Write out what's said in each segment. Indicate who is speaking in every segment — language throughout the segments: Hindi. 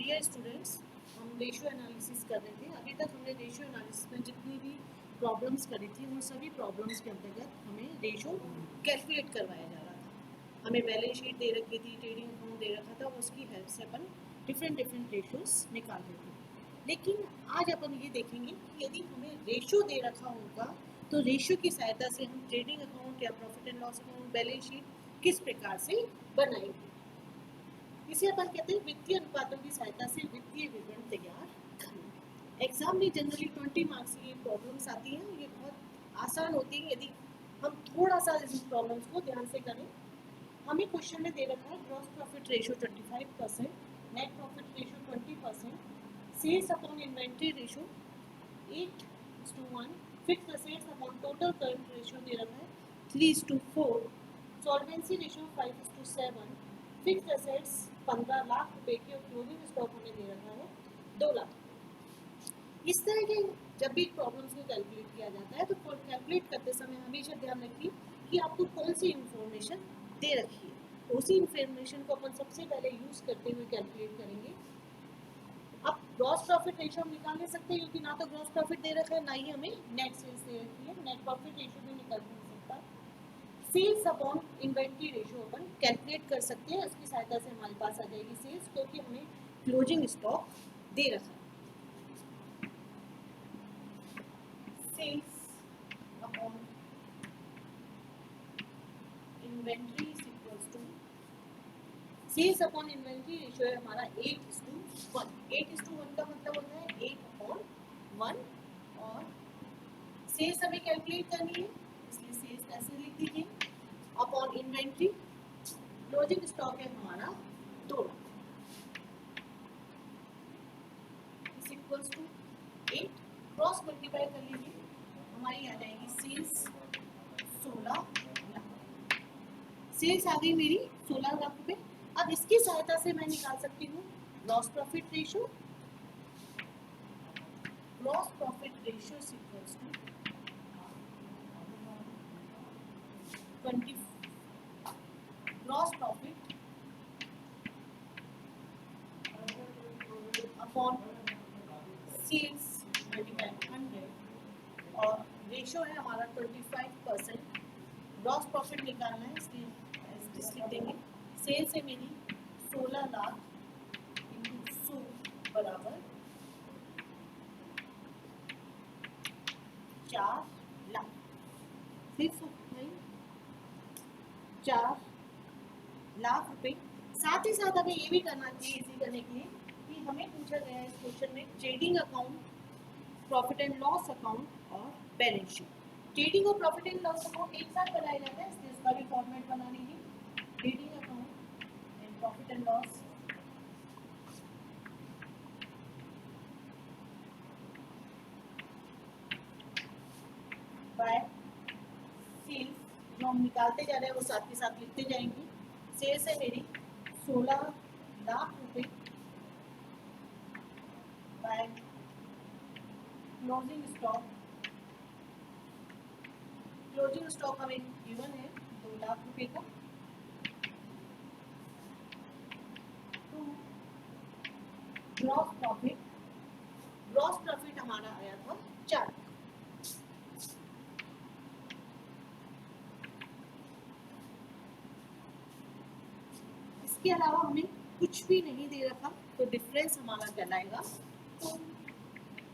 Speaker 1: डियर स्टूडेंट्स, हम रेशियो एनालिसिस कर रहे थे। अभी तक हमने रेशियो एनालिसिस में जितनी भी प्रॉब्लम्स करी थी उन सभी प्रॉब्लम्स के अंतर्गत हमें रेशियो कैलकुलेट करवाया जा रहा था। हमें बैलेंस शीट दे रखी थी, ट्रेडिंग अकाउंट दे रखा था, उसकी हेल्प से अपन डिफरेंट रेशियोज निकाल रहे थे। लेकिन आज अपन ये देखेंगे कि यदि हमें रेशियो दे रखा होगा तो रेशियो की सहायता से हम ट्रेडिंग अकाउंट या profit and loss account, balance sheet किस प्रकार से बनाएंगे। इसे अपन कहते हैं वित्तीय अनुपातों की सहायता से वित्तीय विवरण तैयार करना। एग्जाम में जनरली 20 मार्क्स की प्रॉब्लम्स आती हैं। ये बहुत आसान होती है यदि हम थोड़ा सा इस प्रॉब्लम्स को ध्यान से करें। हमें क्वेश्चन में दे रखा है gross profit ratio 25%, net profit ratio 20%, sales upon inventory ratio 8:1, fixed assets upon total current ratio दे रखा है 3:4, solvency ratio 5:7, fixed assets 15 lakh रुपए की और क्लोजिंग स्टॉक हमें दे रखा है 2 लाख। इस तरह के जब भी प्रॉब्लम्स को कैलकुलेट किया जाता है तो कैलकुलेट करते समय हमेशा ध्यान रखिए कि आपको कौन सी इंफॉर्मेशन दे रखी है। उसी इंफॉर्मेशन को अपन सबसे पहले यूज करते हुए कैलकुलेट करेंगे। अब ग्रॉस प्रॉफिट रेशियो हम निकाल नहीं सकते क्योंकि ना तो ग्रॉस प्रॉफिट दे रखा है ना ही हमें नेट सेल्स दे रखी है। नेट प्रॉफिट रेशियो भी निकाल नहीं सकता। सेल्स अपॉन इन्वेंट्री रेशियो अपन कैलकुलेट कर सकते हैं। उसकी सहायता से हमारे पास आ जाएगी सेल्स, क्योंकि हमें क्लोजिंग स्टॉक दे रखा है। Sales upon inventory equals to, sales upon inventory ratio है हमारा 8:1। 8:1 का मतलब होता है 8/1, और सेल्स हमें कैलकुलेट करनी है इसलिए सेल्स ऐसे लिख दीजिए अपॉन इन्वेंट्री। क्लोजिंग स्टॉक है हमारा 2 इक्वल्स टू 8, क्रॉस मल्टीप्लाई कर लीजिए, हमारी आ जाएगी सेल्स 16 लाख। सेल्स आ गई मेरी 16 लाख रुपए। अब इसकी सहायता से मैं निकाल सकती हूँ gross profit ratio. Gross profit ratio equals to 20, gross profit upon sales multiply 100, और रेशियो है हमारा 25%। ग्रॉस प्रॉफिट निकालना है इसलिए लिख देंगे सेल्स है मेरी 16 लाख इंटू 100 बराबर 4 लाख। फिर 4 लाख रुपए। साथ ही साथ हमें ये भी करना चाहिए इसी करने के लिए कि हमें पूछा गया है इस क्वेश्चन में trading account, profit and loss account और बैलेंस शीट। ट्रेडिंग और प्रॉफिट एंड लॉस अकाउंट एक साथ बनाया जाता है, इसलिए इसका भी फॉर्मेट बना लीजिए। Trading account and profit and loss by sales, जो हम निकालते जा रहे हैं वो साथ के साथ लिखते जाएंगे। सेल्स है मेरी 16 लाख रुपए by closing stock. Closing stock हमें गिवन है 2 लाख रुपए का। To gross profit, gross profit हमारा आया था 4। इसके अलावा हमें कुछ भी नहीं दे रखा तो डिफरेंस हमारा कहलाएगा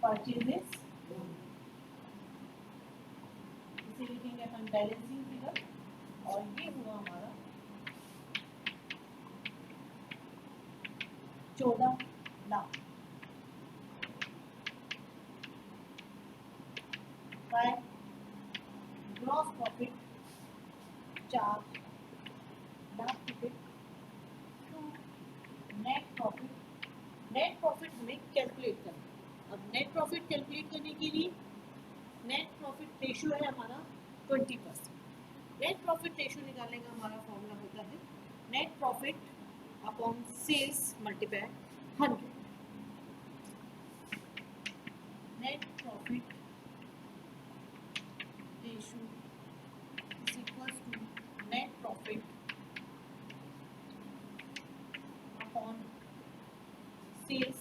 Speaker 1: परचेजेस। इसे लिखेंगे अपन बैलेंसिंग फिगर, और ये हुआ हमारा 14 lakh by gross profit 4 lakh रुपए to net profit. Net profit हमें कैलकुलेट करना है। अब नेट प्रॉफिट कैलकुलेट करने के लिए नेट प्रॉफिट रेशियो है हमारा 20%। नेट प्रॉफिट रेशियो निकालने का हमारा फॉर्मूला होता है net profit upon sales multiply 100। Net profit ratio is equals to net profit upon sales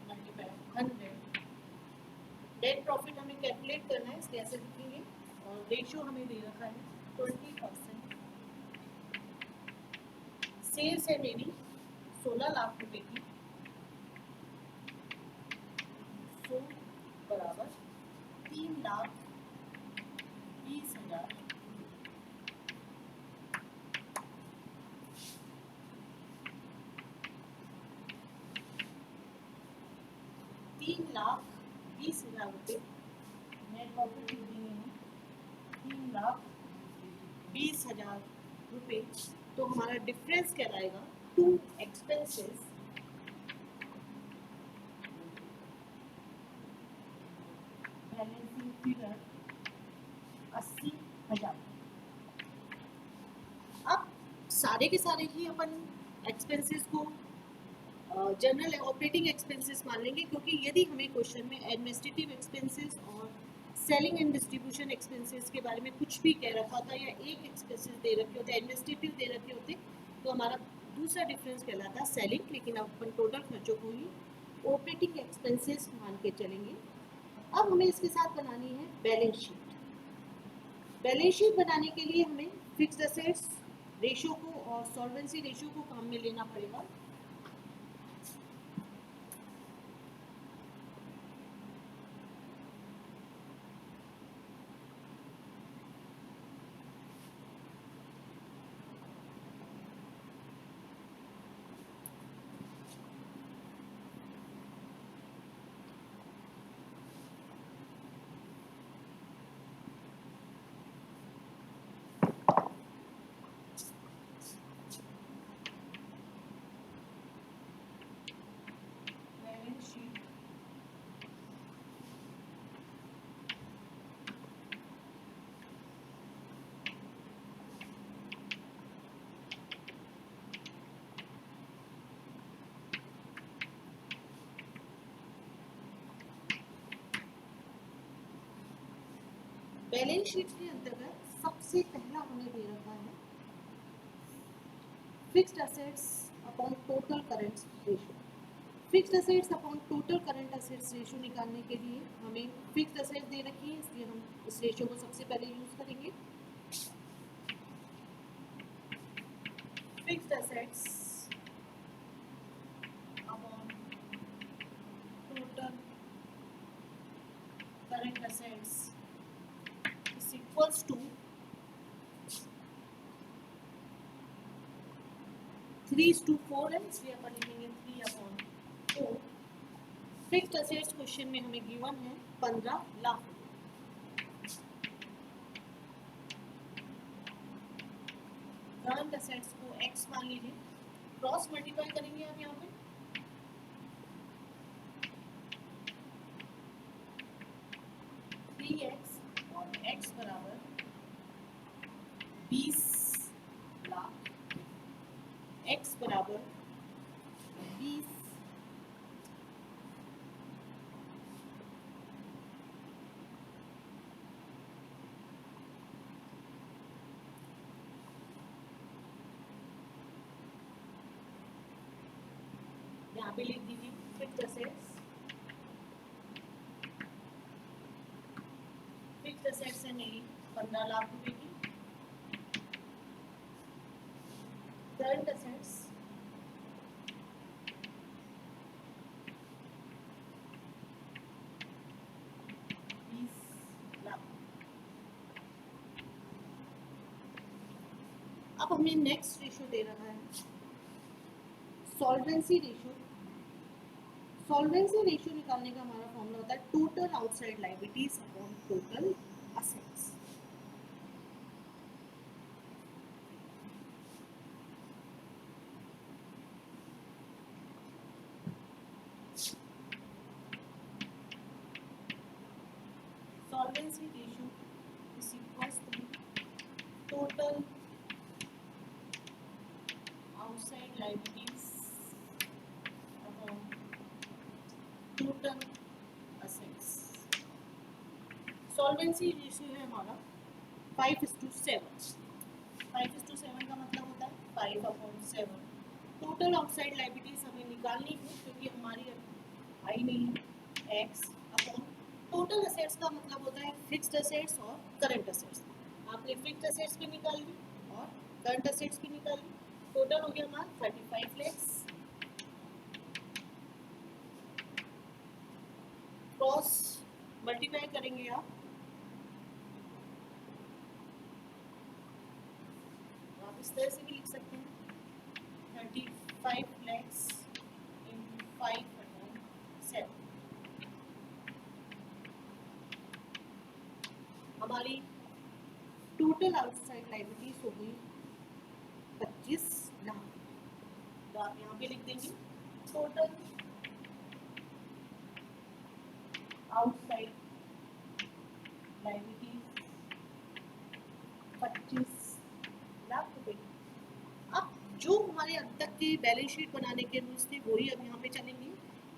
Speaker 1: multiply 100, net profit हमें कैलकुलेट करना है, इसलिए ऐसे लिखेंगे, और रेशियो हमें दे रखा है 20%। सेल्स है मेरी 16 लाख रुपए की, 100 बराबर 3,20,000। 3,20,000 रुपये नेट प्रॉफिट लिख देंगे हम, 3,20,000 रुपये। तो हमारा डिफरेंस कहलाएगा टू एक्सपेंसेस बैलेंसिंग फिगर 80,000। अब सारे के सारे ही अपन एक्सपेंसेस को जनरल ऑपरेटिंग एक्सपेंसेस मान लेंगे, क्योंकि यदि हमें क्वेश्चन में एडमिनिस्ट्रेटिव एक्सपेंसेस और सेलिंग एंड डिस्ट्रीब्यूशन एक्सपेंसेस के बारे में कुछ भी कह रखा होता या एक एक्सपेंसेस दे रखे होते, एडमिनिस्ट्रेटिव दे रखे होते, तो हमारा दूसरा डिफरेंस कहलाता सेलिंग, लेकिन अब अपन टोटल खर्चों को ही ऑपरेटिंग एक्सपेंसेस मान के चलेंगे। अब हमें इसके साथ बनानी है बैलेंस शीट। बैलेंस शीट बनाने के लिए हमें फिक्स्ड असेट्स रेशियो को और सॉल्वेंसी रेशियो को काम में लेना पड़ेगा। बैलेंस शीट के अंतर्गत सबसे पहला हमें दे रखा है fixed assets upon total current ratio. Fixed assets upon total current assets ratio निकालने के लिए हमें फिक्स्ड असेट्स दे रखी है, इसलिए हम इस रेशियो को सबसे पहले यूज करेंगे। Fixed assets upon total current assets is equals to 3:4 है, इसलिए अपन लिखेंगे 3/4। फिक्स्ड असेट्स क्वेश्चन में हमें गिवन है 15 लाख। करंट असेट्स को x मान लीजिए, क्रॉस मल्टीप्लाई करेंगे आप यहाँ पे, और x बराबर 20 लाख, x बराबर 20 यहाँ पे लिख दीजिए फिक्स्ड असेट्स। फिक्स्ड असेट्स है मेरी 15 लाख रुपए की। करंट असेट्स अब हमें नेक्स्ट रेशियो दे रहा है सॉल्वेंसी रेशियो। सॉल्वेंसी रेशियो निकालने का हमारा फॉर्मूला होता है total outside liabilities upon total assets. Solvency ratio is equals to total outside liabilities upon total assets. Solvency ratio है हमारा 5:7। 5:7 का मतलब होता है 5/7। टोटल आउटसाइड लायबिलिटीज हमें निकालनी है क्योंकि हमारी आई नहीं है। एक्स अपॉन टोटल असेट्स का मतलब होता है फिक्स्ड असेट्स और करंट असेट्स। आपने फिक्स्ड असेट्स भी निकाल ली और करंट असेट्स भी निकाल ली। टोटल हो गया हमारा 35 लैक्स। क्रॉस मल्टीप्लाई करेंगे आप इस तरह से भी लिख सकते हैं 35 लैक्स इंटू 5/7। हमारी टोटल आउटसाइड लायबिलिटीज हो गई 25 लाख। तो आप यहाँ पे लिख देंगे टोटल आउटसाइड लायबिलिटीज 25 लाख रुपए। अब जो हमारे अब तक के बैलेंस शीट बनाने के रूल्स थे वही अब यहाँ पे चलेंगे।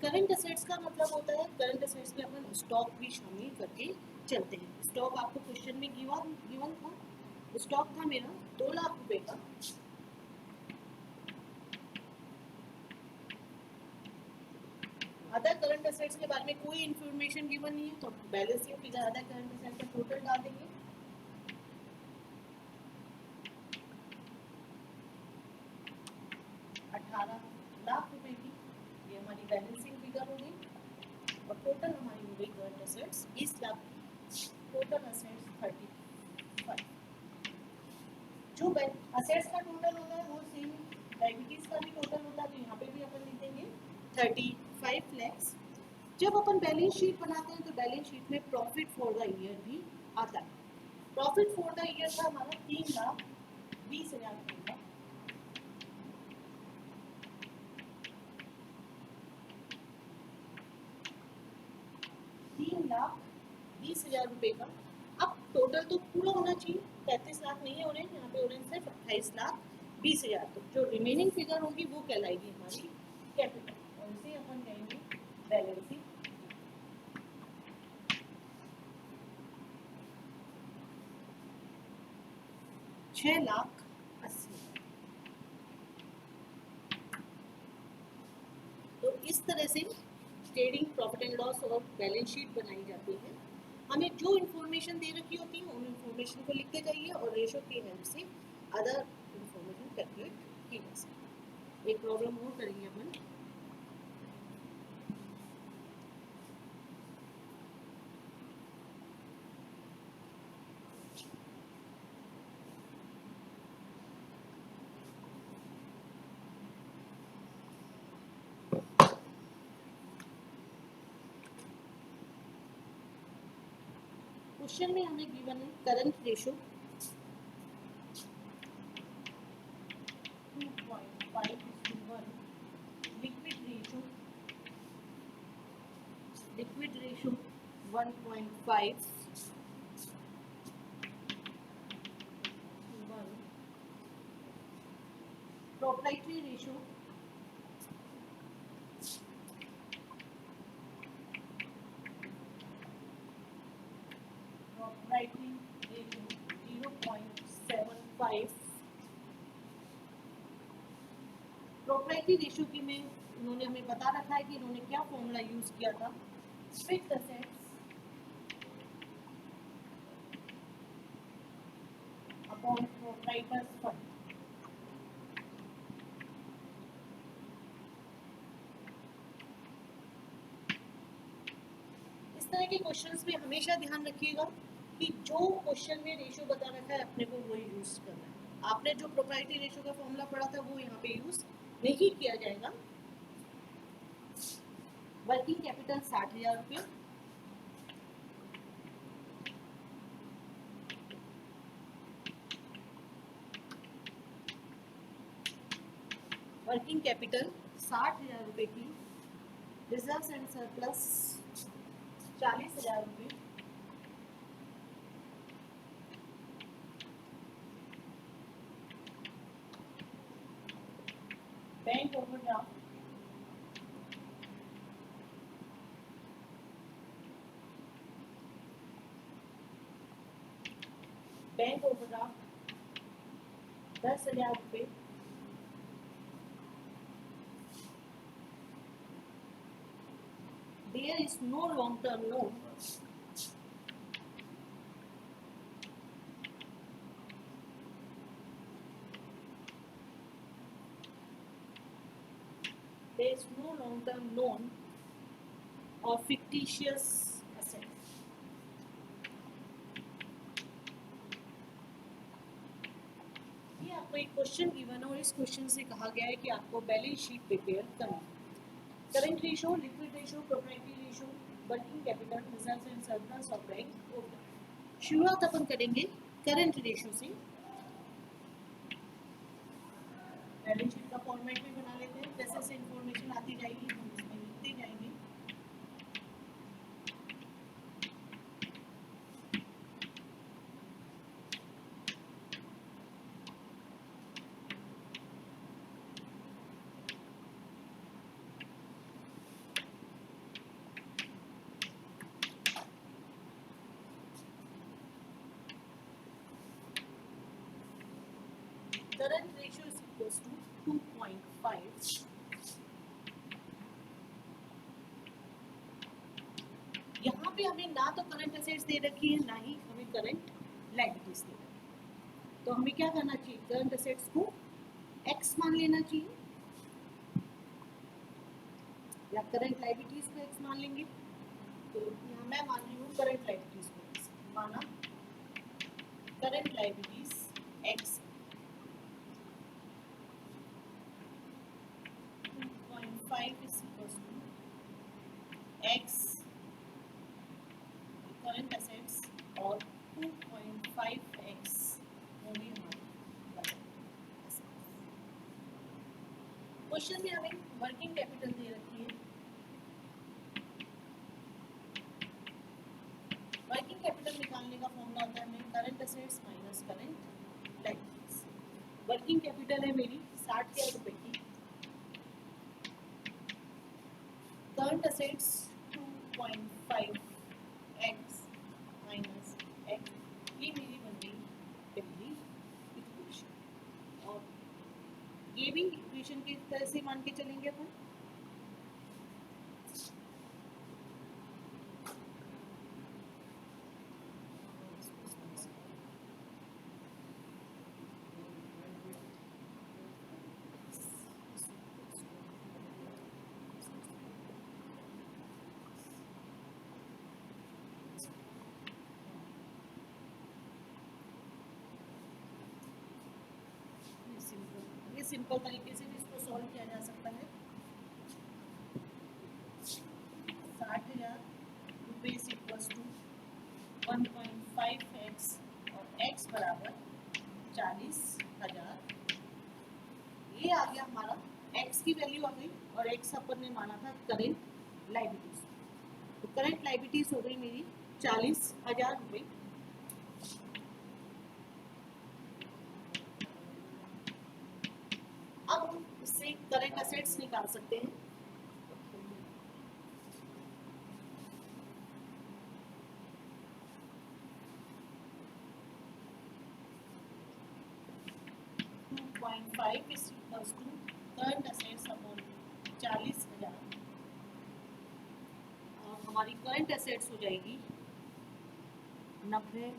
Speaker 1: करंट असेट्स का मतलब होता है करंट असेट्स में अपन स्टॉक भी शामिल करके चलते हैं। स्टॉक आपको क्वेश्चन में गिवन था। स्टॉक था मेरा 2 लाख रुपए का। अदर करंट असेट्स के बारे में कोई इंफॉर्मेशन गिवन नहीं है तो balance sheet figure other current assets का टोटल डाल देंगे। 18 लाख रुपए की ये हमारी बैलेंसिंग फिगर हो गई और टोटल हमारी हो गई current assets 20 lakh. Total assets 35। जो असेट्स का टोटल होगा वो सेम लायबिलिटीज का भी टोटल होता है तो यहाँ पे भी अपन लिख देंगे 35 लैक्स। जब अपन बैलेंस शीट बनाते हैं तो बैलेंस शीट में प्रॉफिट फॉर द ईयर भी आता है। प्रॉफिट फॉर द ईयर था हमारा 3,20,000 रुपये का। 3,20,000 रुपये का। अब टोटल तो पूरा होना चाहिए, 33 लाख नहीं हो रहे हैं, यहाँ पे हो रहे हैं सिर्फ 28,20,000। तो जो रिमेनिंग फिगर होगी वो कहलाएगी हमारी कैपिटल और इसे अपन कहेंगे बैलेंसिंग। 6,80,000। तो इस तरह से ट्रेडिंग प्रॉफिट एंड लॉस और बैलेंस शीट बनाई जाती है। हमें जो इन्फॉर्मेशन दे रखी होती है उन इन्फॉर्मेशन को लिखते जाइए और रेशो की हेल्प से अदर इन्फॉर्मेशन कैलकुलेट की जा सकती है। एक प्रॉब्लम और करेंगे अपन। क्वेश्चन में हमें गिवन है current ratio 2.5:1, liquid ratio 1.5, proprietary ratio 0.75। Proprietary ratio की में उन्होंने हमें बता रखा है कि इन्होंने क्या फॉर्मूला यूज किया था। Fixed assets upon proprietors fund. इस तरह के क्वेश्चंस में हमेशा ध्यान रखिएगा कि जो क्वेश्चन में रेशो बता रखा है अपने को वही यूज करना है। आपने जो प्रोप्राइटरी रेशो का फॉर्मूला पढ़ा था वो यहाँ पे यूज नहीं किया जाएगा। वर्किंग कैपिटल 60,000 रुपये, वर्किंग कैपिटल 60,000 रुपये की, रिजर्व्स एंड सरप्लस 40,000 रुपये, बैंक ओवरड्राफ्ट 10,000 रुपये, there is no long term loan there is no long term loan or fictitious asset. ये आपको एक क्वेश्चन गिवन और इस क्वेश्चन से कहा गया है कि आपको बैलेंस शीट प्रिपेयर करनी है। Current ratio, liquid ratio, proprietary ratio, working capital, reserves and surplus और बैंक ओवर। शुरुआत अपन करेंगे करंट रेशो से। बैलेंस शीट का फॉर्मेट भी बना लेते हैं, जैसे जैसे इंफॉर्मेशन आती जाएगी हम उसमें लिखते जाएंगे। Current ratio is equals to 2.5. यहाँ पे हमें ना तो करंट एसेट्स दे रखी है ना ही हमें करंट लायबिलिटीज दे रखी है, तो हमें क्या करना चाहिए, करंट एसेट्स को x मान लेना चाहिए या करंट लायबिलिटीज को x मान लेंगे। तो यहाँ मैं मान रही हूँ करंट लायबिलिटीज को x माना, current liabilities x 2.5 is equals to x current assets और 2.5x होंगे हमारे क्वेश्चन में हमें वर्किंग कैपिटल दे रखी है। वर्किंग कैपिटल निकालने का फॉर्मूला होता है हमें current assets minus current liabilities. Working capital है मेरी 60,000 रुपए की, current assets 2.5x minus x, ये मेरी बन गई पहली इक्वेशन। और ये भी इक्वेशन की तरह से मान के चलेंगे अपन। ये सिंपल तरीके से भी इसको सॉल्व किया जा सकता है। 60,000 रुपये इक्वल्स टू 1.5x और x बराबर 40,000। ये आ गया हमारा x की वैल्यू आ गई और x अपन ने माना था करंट लायबिलिटीज, तो करंट लायबिलिटीज हो गई मेरी 40,000 रुपये। अब हम इससे करंट एसेट्स निकाल सकते हैं। करंट एसेट्स अपॉन 40,000 और हमारी करंट एसेट्स हो जाएगी 90।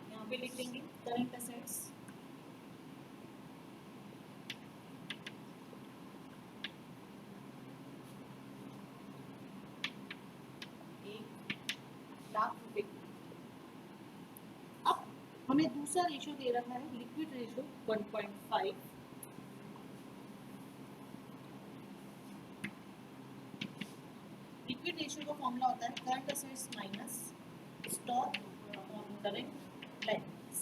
Speaker 1: यहाँ पे लिख देंगे करंट एसेट्स ₹1,00,000। अब हमें दूसरा रेशो दे रखा है लिक्विड रेशो 1.5। लिक्विड रेशो का फॉर्मूला होता है current assets minus stock upon current liabilities.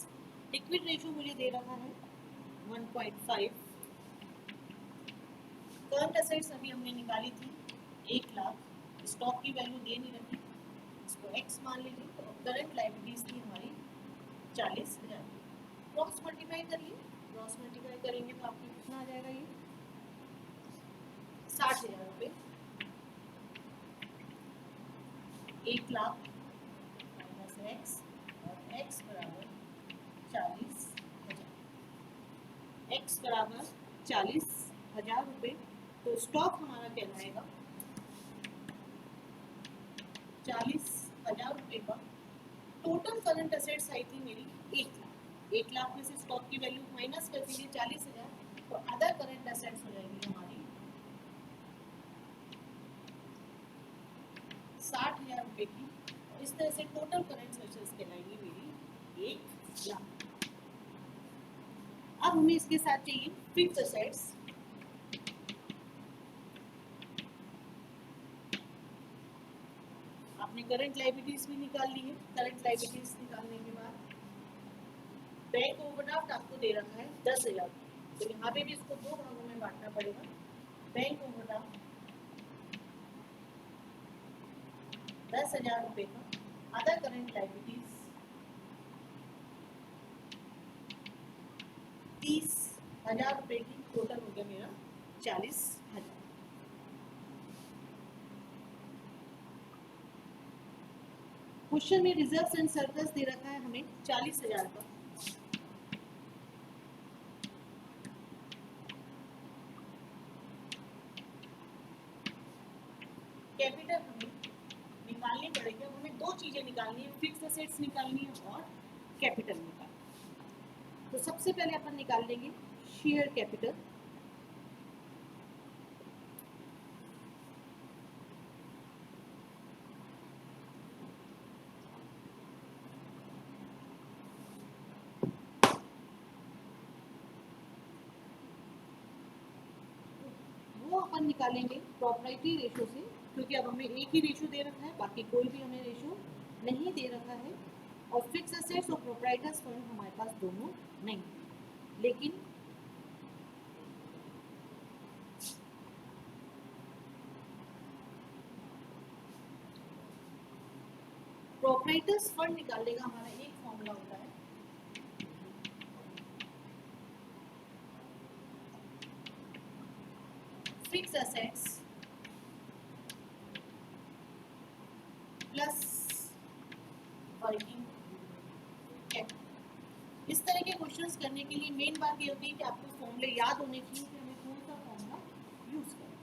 Speaker 1: Liquid ratio मुझे दे रखा है 1.5। करंट एसेट्स अभी हमने निकाली थी 1,00,000, स्टॉक की वैल्यू दे नहीं रखी, इसको x मान लीजिए। तो करंट लायबिलिटीज थी हमारी 40,000, क्रॉस मल्टीप्लाई करिए क्रॉस मल्टीप्लाई करेंगे तो आपको कितना आ जाएगा, ये 60,000 रुपये। 1,00,000 माइनस एक्स और एक्स बराबर 40,000, एक्स बराबर 40,000 रुपये। तो स्टॉक हमारा कहलाएगा 40,000 रुपये का। टोटल करंट असेट्स आई थी मेरी 1,00,000। 1,00,000 में से स्टॉक की वैल्यू माइनस कर दीजिए 40,000, तो अदर करंट असेट्स हो जाएंगी हमारी 60,000 रुपये की। इस तरह से टोटल करंट असेट्स कहलाएंगी मेरी 1,00,000। अब हमें इसके साथ चाहिए फिक्स असेट्स। आपने करंट लायबिलिटीज भी निकाल ली है। करंट लायबिलिटीज निकालने के बाद बैंक ओवरड्राफ्ट आपको दे रखा है 10,000, तो यहाँ पे भी इसको दो भागों में बांटना पड़ेगा। बैंक ओवरड्राफ्ट 10,000 रुपये का, अदर करंट लायबिलिटीज 30,000 रुपये की। टोटल हो गया मेरा 40,000। क्वेश्चन में रिजर्व्स एंड सरप्लस दे रखा है हमें 40,000 का। कैपिटल हमें निकालनी पड़ेगी। हमें दो चीजें निकालनी है, फिक्स असेट्स निकालनी है और कैपिटल निकालनी। तो सबसे पहले अपन निकाल लेंगे शेयर कैपिटल। वो अपन निकालेंगे प्रॉपर्टी रेशो से, क्योंकि अब हमें एक ही रेशो दे रखा है, बाकी कोई भी हमें रेशो नहीं दे रखा है। और फिक्स असेट्स और प्रोप्राइटर्स फंड हमारे पास दोनों नहीं, लेकिन प्रोप्राइटर्स फंड निकालने का हमारा एक फॉर्मूला होता है, fix assets plus working capital. इस तरह के क्वेश्चंस करने के लिए मेन बात ये होती है कि आपको फॉर्मूले याद होने चाहिए कि हमें कौन सा फॉर्मूला यूज करें।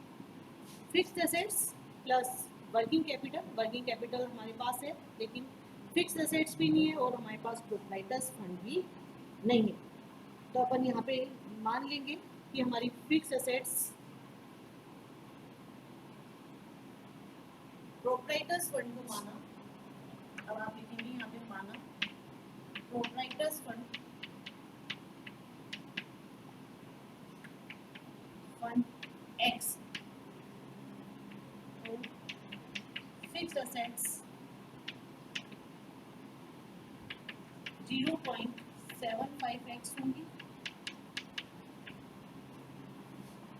Speaker 1: Fixed assets plus working capital. Working capital हमारे पास है, लेकिन फिक्स्ड एसेट्स भी नहीं है और हमारे पास प्रोप्राइटर्स फंड भी नहीं है। तो अपन यहाँ पे मान लेंगे कि हमारी फिक्स्ड एसेट्स प्रोप्राइटर्स फंड को माना। अब आप लिखेंगे यहाँ पे माना प्रोप्राइटर्स फंड X और फिक्स्ड एसेट्स 0.75x होंगी।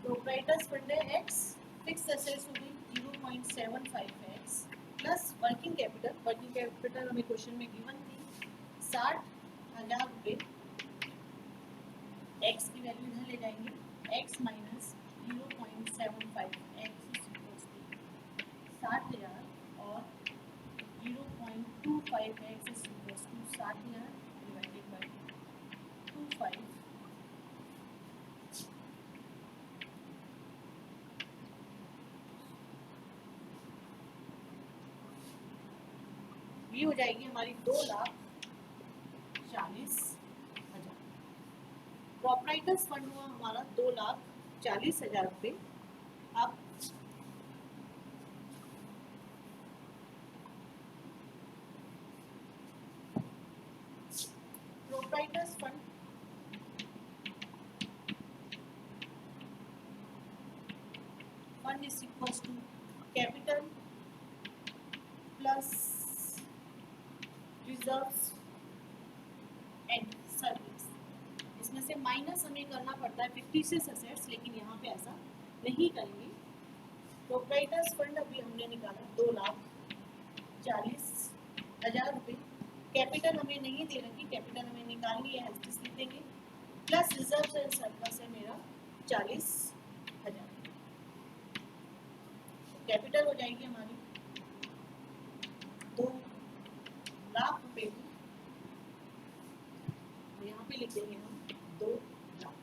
Speaker 1: प्रोप्राइटर्स फंड है X, फिक्स्ड एसेट्स हो गई 0.75x plus working capital. Working capital हमें क्वेश्चन में गिवन थी 60,000 रुपये। x की वैल्यू इधर ले जाएंगे, x माइनस 0.75x 60,000 और 0.25x 60,000 डिवाइडेड बाय 25। ये हो जाएगी हमारी 2,40,000। प्रॉपर्टाइटर्स फंड हुआ हमारा 2,40,000 रुपये। अब proprietors fund is equal to capital plus reserves and service. इसमें से माइनस हमें करना पड़ता है फिक्टिशियस एसेट्स, लेकिन यहाँ पे ऐसा नहीं करेंगे। प्रोप्राइटर्स फंड अभी हमने निकाला 2,40,000 रुपये। कैपिटल हमें नहीं दे रखी, कैपिटल हमें निकालनी है, एस लिखेंगे प्लस रिजर्व एंड सरप्लस है मेरा 40,000। कैपिटल हो जाएगी हमारी 2,00,000 रुपए की, यहाँ पे लिख देंगे हम 2,00,000।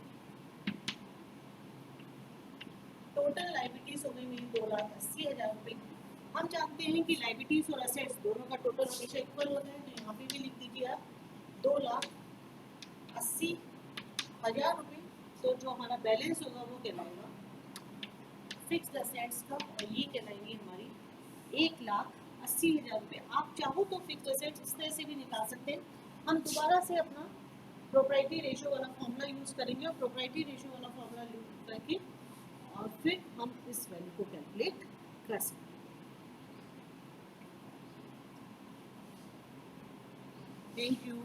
Speaker 1: टोटल लाइबिलिटीज हो गई मेरी 2,80,000 रुपए की। हम जानते हैं कि लाइबिलिटीज और असेट्स दोनों का टोटल हमेशा इक्वल होता है, तो यहाँ पे भी लिख दीजिए आप 2,80,000 रुपये। तो जो हमारा बैलेंस होगा वो कहलाएगा फिक्स्ड असेट्स का, और ये कहलाएंगी हमारी 1,80,000 रुपये। आप चाहो तो फिक्स्ड असेट्स इस तरह से भी निकाल सकते हैं। हम दोबारा से अपना प्रोप्राइटरी रेशियो वाला फॉर्मूला यूज करेंगे, और प्रोप्राइटरी रेशियो वाला फॉर्मूला यूज करके और फिर हम इस वैल्यू को कैलकुलेट कर सकते हैं। Thank you.